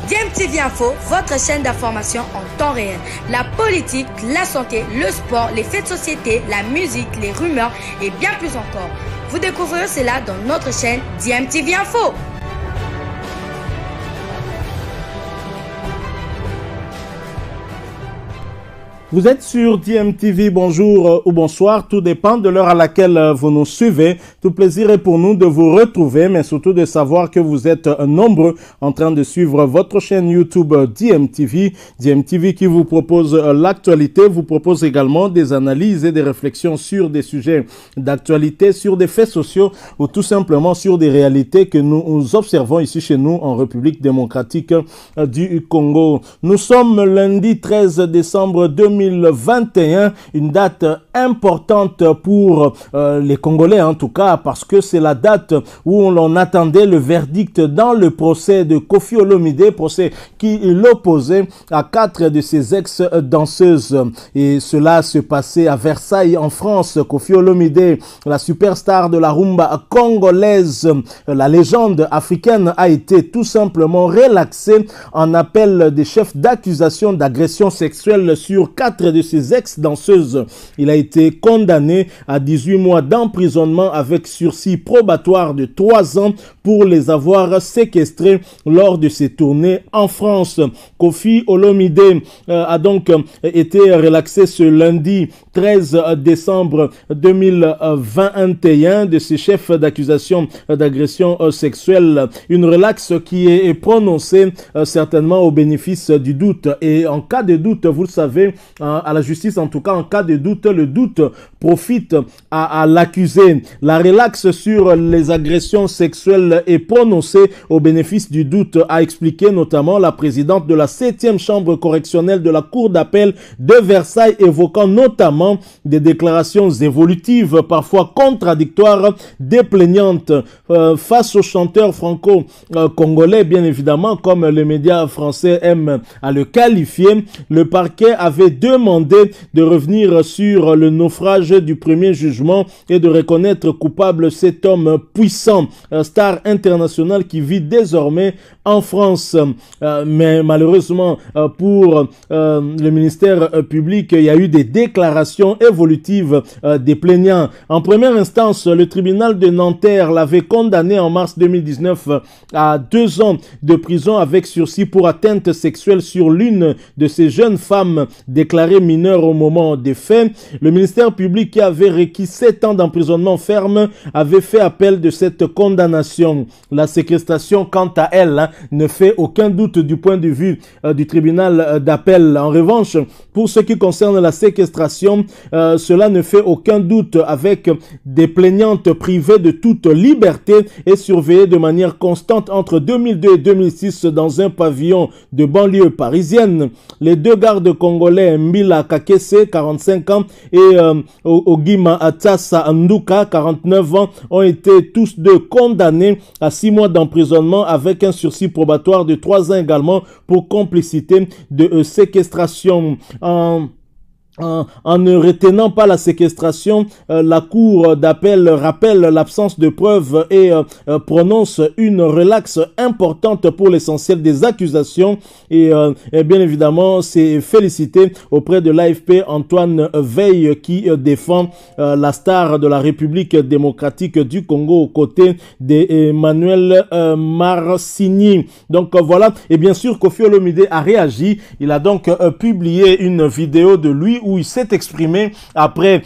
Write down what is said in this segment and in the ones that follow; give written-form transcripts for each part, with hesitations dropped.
DMTV Info, votre chaîne d'information en temps réel. La politique, la santé, le sport, les faits de société, la musique, les rumeurs et bien plus encore. Vous découvrirez cela dans notre chaîne DMTV Info. Vous êtes sur DMTV, bonjour ou bonsoir, tout dépend de l'heure à laquelle vous nous suivez. Tout plaisir est pour nous de vous retrouver, mais surtout de savoir que vous êtes nombreux en train de suivre votre chaîne YouTube DMTV. DMTV qui vous propose l'actualité, vous propose également des analyses et des réflexions sur des sujets d'actualité, sur des faits sociaux ou tout simplement sur des réalités que nous observons ici chez nous en République démocratique du Congo. Nous sommes lundi 13 décembre 2021, une date importante pour les Congolais en tout cas, parce que c'est la date où l'on attendait le verdict dans le procès de Koffi Olomide, procès qui l'opposait à 4 de ses ex-danseuses. Et cela se passait à Versailles en France. Koffi Olomide, la superstar de la rumba congolaise, la légende africaine, a été tout simplement relaxé en appel des chefs d'accusation d'agression sexuelle sur 4 de ses ex-danseuses. Il a été condamné à 18 mois d'emprisonnement avec sursis probatoire de 3 ans pour les avoir séquestrés lors de ses tournées en France. Koffi Olomide a donc été relaxé ce lundi 13 décembre 2021 de ses chefs d'accusation d'agression sexuelle. Une relaxe qui est prononcée certainement au bénéfice du doute. Et en cas de doute, vous le savez, à la justice en tout cas, en cas de doute, le doute profite à l'accusé. La relaxe sur les agressions sexuelles est prononcée au bénéfice du doute, a expliqué notamment la présidente de la 7e chambre correctionnelle de la cour d'appel de Versailles, évoquant notamment des déclarations évolutives, parfois contradictoires, des plaignantes face aux chanteurs franco-congolais, bien évidemment, comme les médias français aiment à le qualifier. Le parquet avait demandé de revenir sur le naufrage du premier jugement et de reconnaître coupable cet homme puissant, star international qui vit désormais en France. Mais malheureusement pour le ministère public, il y a eu des déclarations évolutives des plaignants. En première instance, le tribunal de Nanterre l'avait condamné en mars 2019 à 2 ans de prison avec sursis pour atteinte sexuelle sur l'une de ces jeunes femmes déclarées mineures au moment des faits. Le ministère public, qui avait requis 7 ans d'emprisonnement ferme, avait fait appel de cette condamnation. La séquestration, quant à elle, ne fait aucun doute du point de vue du tribunal d'appel. En revanche, pour ce qui concerne la séquestration, cela ne fait aucun doute, avec des plaignantes privées de toute liberté et surveillées de manière constante entre 2002 et 2006 dans un pavillon de banlieue parisienne. Les 2 gardes congolais, Mbila Kakese, 45 ans, et Ogima Atassa Nduka, 49 ans, ont été tous 2 condamnés à 6 mois d'emprisonnement avec un sursis probatoire de 3 ans également pour complicité de séquestration. En ne retenant pas la séquestration, la cour d'appel rappelle l'absence de preuves et prononce une relaxe importante pour l'essentiel des accusations. Et bien évidemment, c'est félicité auprès de l'AFP Antoine Veil, qui défend la star de la République démocratique du Congo aux côtés d'Emmanuel Marcini. Donc voilà. Et bien sûr, Koffi Olomide a réagi. Il a donc publié une vidéo de lui où il s'est exprimé après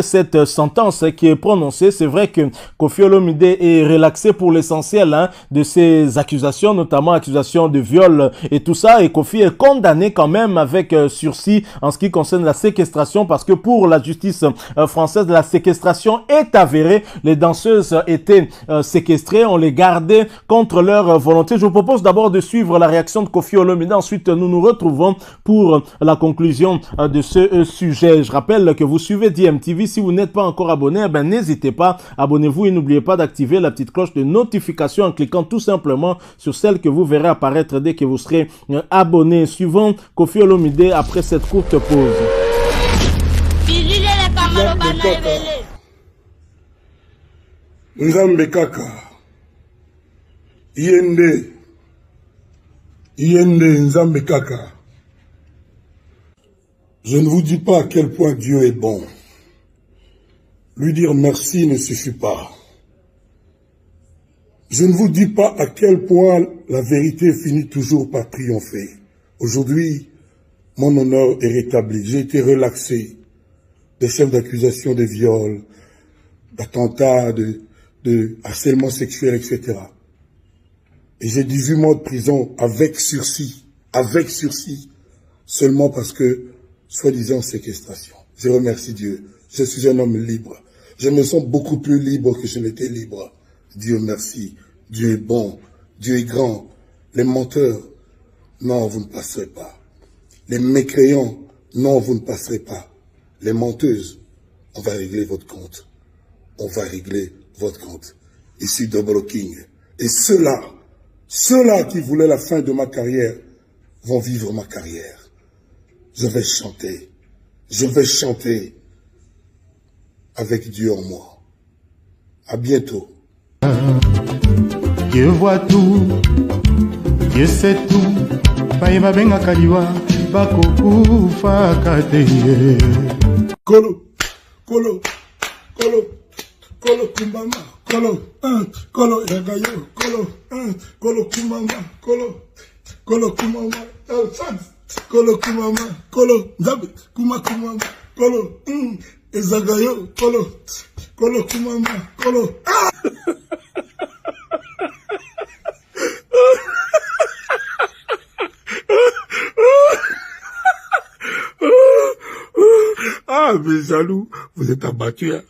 cette sentence qui est prononcée. C'est vrai que Koffi Olomide est relaxé pour l'essentiel de ces accusations, notamment accusations de viol et tout ça. Et Koffi est condamné quand même avec sursis en ce qui concerne la séquestration, parce que pour la justice française, la séquestration est avérée. Les danseuses étaient séquestrées, on les gardait contre leur volonté. Je vous propose d'abord de suivre la réaction de Koffi Olomide. Ensuite, nous nous retrouvons pour la conclusion de ce sujet. Je rappelle que vous suivez DMTV. Si vous n'êtes pas encore abonné, n'hésitez pas, abonnez-vous et n'oubliez pas d'activer la petite cloche de notification en cliquant tout simplement sur celle que vous verrez apparaître dès que vous serez abonné. Suivons Koffi Olomide après cette courte pause. Nzambe kaka yende Yende Nzambe Kaka. Je ne vous dis pas à quel point Dieu est bon. Lui dire merci ne suffit pas. Je ne vous dis pas à quel point la vérité finit toujours par triompher. Aujourd'hui, mon honneur est rétabli. J'ai été relaxé des chefs d'accusation de viol, d'attentats, de harcèlement sexuel, etc. Et j'ai 18 mois de prison avec sursis, seulement parce que, soi-disant, séquestration. Je remercie Dieu. Je suis un homme libre. Je me sens beaucoup plus libre que je n'étais libre. Dieu merci. Dieu est bon. Dieu est grand. Les menteurs, non, vous ne passerez pas. Les mécréants, non, vous ne passerez pas. Les menteuses, on va régler votre compte. On va régler votre compte. Ici, Double King. Et ceux-là qui voulaient la fin de ma carrière vont vivre ma carrière. Je vais chanter avec Dieu en moi. À bientôt. Dieu voit tout, Dieu sait tout. Païba benga kaliwa, bakoku fakateye. Kolo, kumbama, kolo, yagayo, kolo, kumbama, kolo, kumama, kolo, kumama, kolo, zabe, kumama, kolo, ezagayo, kolo, kumama, kolo. Ah, mes jaloux, vous êtes abattus, hein?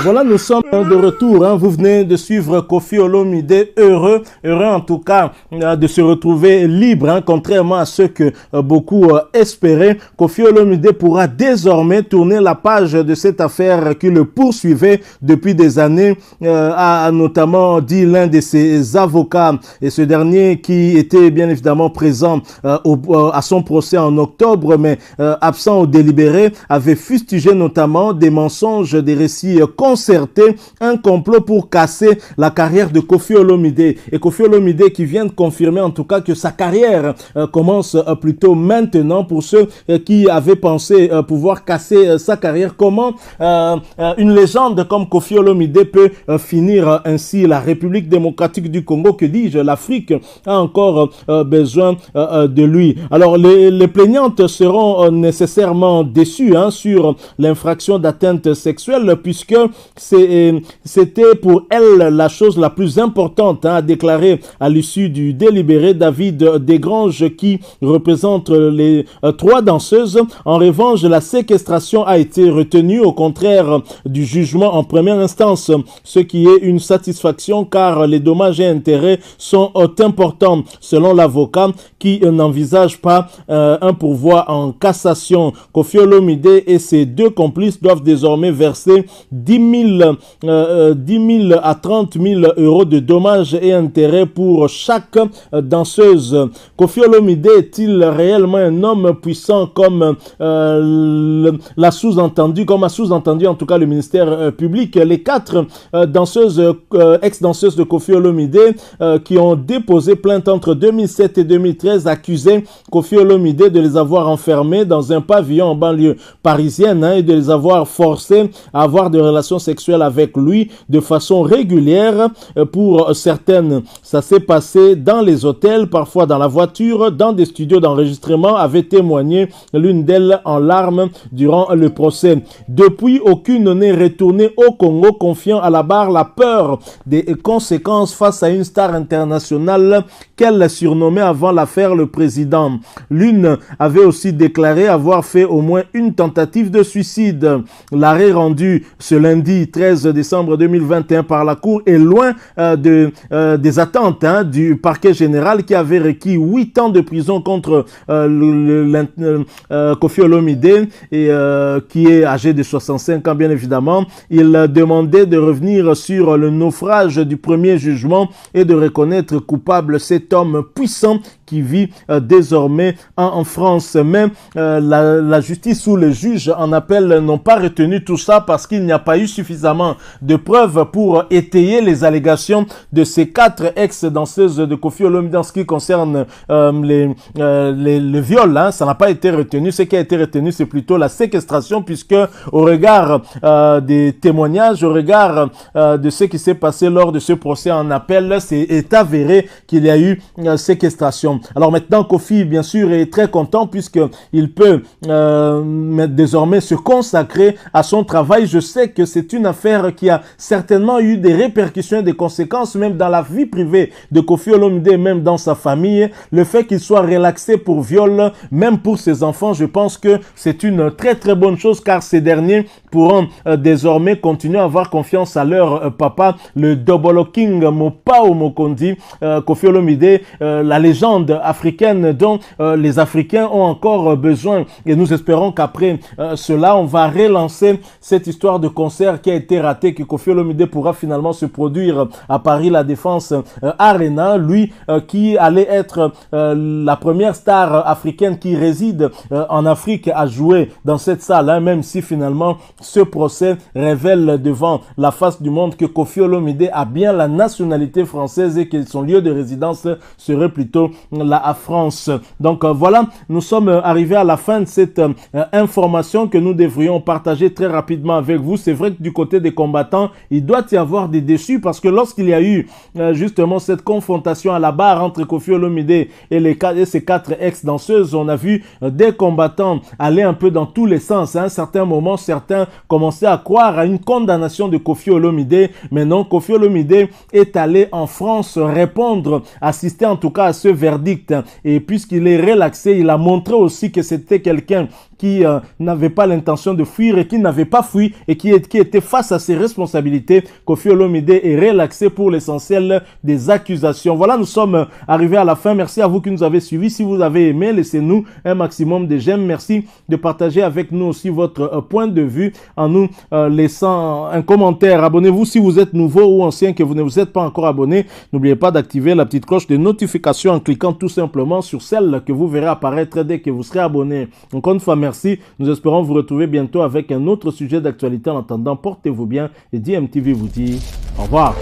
Voilà, nous sommes de retour. Hein. Vous venez de suivre Koffi Olomide, heureux en tout cas de se retrouver libre, hein, contrairement à ce que beaucoup espéraient. Koffi Olomide pourra désormais tourner la page de cette affaire qui le poursuivait depuis des années, a notamment dit l'un de ses avocats, et ce dernier qui était bien évidemment présent à son procès en octobre, mais absent au délibéré, avait fustigé notamment des mensonges, des récits concertés, un complot pour casser la carrière de Koffi Olomide. Et Koffi Olomide qui vient de confirmer en tout cas que sa carrière commence plutôt maintenant. Pour ceux qui avaient pensé pouvoir casser sa carrière, comment une légende comme Koffi Olomide peut finir ainsi? La République démocratique du Congo, que dis-je, l'Afrique a encore besoin de lui. Alors les plaignantes seront nécessairement déçues sur l'infraction d'atteinte sexuelle, puisque c'était pour elle la chose la plus importante, a déclaré à l'issue du délibéré David Desgranges, qui représente les 3 danseuses. En revanche, la séquestration a été retenue au contraire du jugement en première instance, ce qui est une satisfaction car les dommages et intérêts sont importants selon l'avocat, qui n'envisage pas un pourvoi en cassation. Koffi Olomide et ses 2 complices doivent désormais verser 10 000 à 30 000 euros de dommages et intérêts pour chaque danseuse. Koffi Olomide est-il réellement un homme puissant comme l'a sous-entendu, comme a sous-entendu en tout cas le ministère public? Les 4 danseuses, ex-danseuses de Koffi Olomide qui ont déposé plainte entre 2007 et 2013 accusaient Koffi Olomide de les avoir enfermés dans un pavillon en banlieue parisienne et de les avoir forcés à avoir des relations sexuelles avec lui de façon régulière. Pour certaines, ça s'est passé dans les hôtels, parfois dans la voiture, dans des studios d'enregistrement, avait témoigné l'une d'elles en larmes durant le procès. Depuis, aucune n'est retournée au Congo, confiant à la barre la peur des conséquences face à une star internationale qu'elle surnommait avant l'affaire le président. L'une avait aussi déclaré avoir fait au moins une tentative de suicide. L'arrêt rendu ce lundi 13 décembre 2021 par la Cour est loin des attentes du parquet général, qui avait requis 8 ans de prison contre Koffi Olomide et qui est âgé de 65 ans bien évidemment. Il demandait de revenir sur le naufrage du premier jugement et de reconnaître coupable cet homme puissant qui vit désormais en France. Mais la justice ou les juges en appel n'ont pas retenu tout ça parce qu'il n'y a pas eu suffisamment de preuves pour étayer les allégations de ces 4 ex-danseuses de Koffi Olomide en ce qui concerne le viol. Hein, ça n'a pas été retenu. Ce qui a été retenu, c'est plutôt la séquestration, puisque au regard des témoignages, au regard de ce qui s'est passé lors de ce procès en appel, c'est avéré qu'il y a eu séquestration. Alors maintenant, Koffi, bien sûr, est très content puisqu'il peut désormais se consacrer à son travail. Je sais que c'est une affaire qui a certainement eu des répercussions et des conséquences, même dans la vie privée de Koffi Olomide, même dans sa famille. Le fait qu'il soit relaxé pour viol, même pour ses enfants, je pense que c'est une très très bonne chose, car ces derniers pourront désormais continuer à avoir confiance à leur papa, le Double King Mopao Mokondi, Koffi Olomide, la légende africaine dont les Africains ont encore besoin. Et nous espérons qu'après cela, on va relancer cette histoire de concert qui a été ratée, que Koffi Olomide pourra finalement se produire à Paris La Défense Arena, lui qui allait être la première star africaine qui réside en Afrique à jouer dans cette salle, hein, même si finalement ce procès révèle devant la face du monde que Koffi Olomide a bien la nationalité française et que son lieu de résidence serait plutôt la France. Donc voilà, nous sommes arrivés à la fin de cette information que nous devrions partager très rapidement avec vous. C'est vrai que du côté des combattants, il doit y avoir des déçus, parce que lorsqu'il y a eu justement cette confrontation à la barre entre Koffi Olomide et ces 4 ex-danseuses, on a vu des combattants aller un peu dans tous les sens. À un certain moment, certains commençaient à croire à une condamnation de Koffi Olomide, mais non, Koffi Olomide est allé en France répondre, assister en tout cas à ce verdict, et puisqu'il est relaxé, il a montré aussi que c'était quelqu'un qui n'avait pas l'intention de fuir et qui n'avait pas fui et qui était face à ses responsabilités. Koffi Olomide est relaxé pour l'essentiel des accusations. Voilà, nous sommes arrivés à la fin. Merci à vous qui nous avez suivis. Si vous avez aimé, laissez-nous un maximum de j'aime. Merci de partager avec nous aussi votre point de vue en nous laissant un commentaire. Abonnez-vous si vous êtes nouveau ou ancien, que vous ne vous êtes pas encore abonné. N'oubliez pas d'activer la petite cloche de notification en cliquant tout simplement sur celle que vous verrez apparaître dès que vous serez abonné. Encore une fois, merci. Nous espérons vous retrouver bientôt avec un autre sujet d'actualité. En attendant, portez-vous bien et DMTV vous dit au revoir.